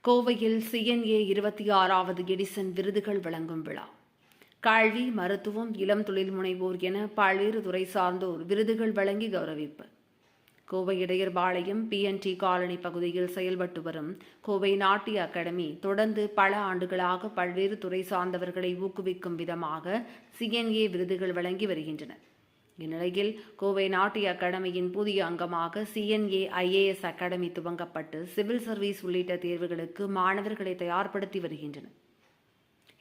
கோவையில் CNA 26வது Edison விருதுகள் வழங்கும் விழா. கல்வி, மருத்துவம், இளம் தொழில் முனைவோர் என பல்வேறு துறை சார்ந்தோர் விருதுகள் வழங்கி கௌரவிப்பு. கோவை இடையர்பாளையம் PNT காலனி பகுதியில் செயல்பட்டு வரும் கோவை நாட்டிய அகாடமி தொடர்ந்து பல ஆண்டுகளாக பல்வேறு துறை சார்ந்தவர்களை ஊக்குவிக்கும் விதமாக CNA விருதுகள் வழங்கி வருகின்றன. இந்நிலையில் கோவை நாட்டிய அகாடமியின் புதிய அங்கமாக CNA IAS அகாடமி துவங்கப்பட்டு சிவில் சர்வீஸ் உள்ளிட்ட தேர்வுகளுக்கு மாணவர்களை தயார்படுத்தி வருகின்றனர்.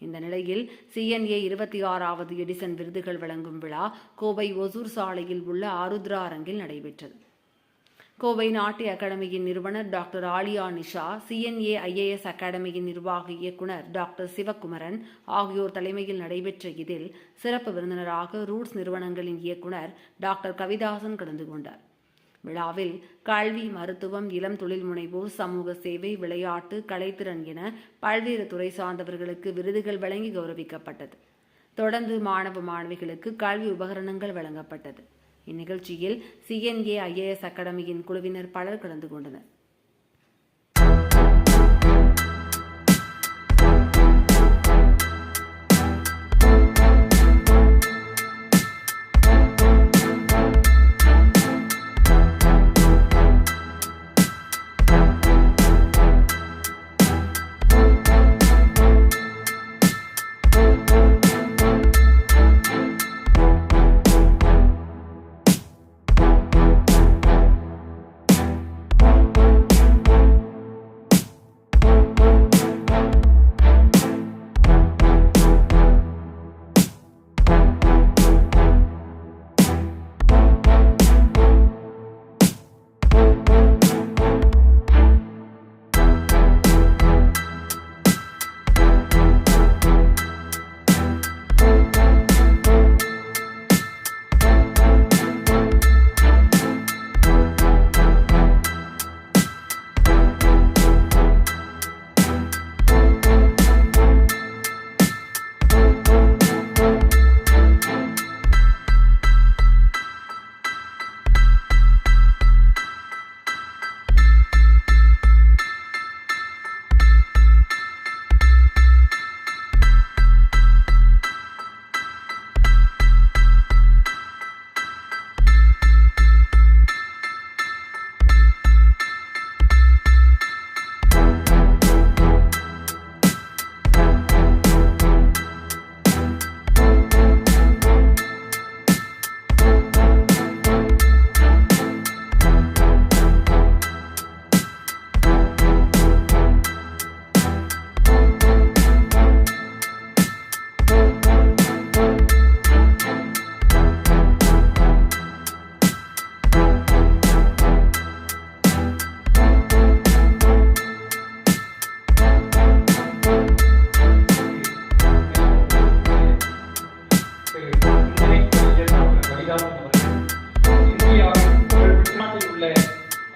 இந்த நிலையில் CNA 26வது எடிசன் விருதுகள் வழங்கும் விழா கோவை ஒசூர் சாலையில் உள்ள ஆருத்ரா அரங்கில் நடைபெற்றது. கோவை நாட்டிய அகாடமியின் நிறுவனர் doctor Aliya Nisha, CNA IAS அகாடமியின் நிர்வாக இயக்குனர் டாக்டர் சிவகுமரன் ஆகியோர் தலைமையில் நடைபெற்ற இதில் சிறப்பு விருந்தினராக ரூட்ஸ் நிறுவனங்களின் இயக்குனர் டாக்டர் கவிதாசன் கலந்து கொண்டார். விழாவில் கல்வி, மருத்துவம், இளம் தொழில் முனைவோர், சமூக சேவை, விளையாட்டு, கலைத்திறன் என பல்வேறு துறை சார்ந்தவர்களுக்கு விருதுகள் வழங்கி கௌரவிக்கப்பட்டது. தொடர்ந்து மாணவ மாணவிகளுக்கு கல்வி உபகரணங்கள் வழங்கப்பட்டது. இந்நிகழ்ச்சியில் CNA IAS அகாடமியின் குழுவினர் பலர் கலந்து கொண்டனர்.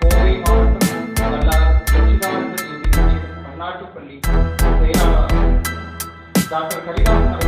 கோவை மாவட்டம் பன்னாட்டுப்பள்ளி டாக்டர் கவிதாசன்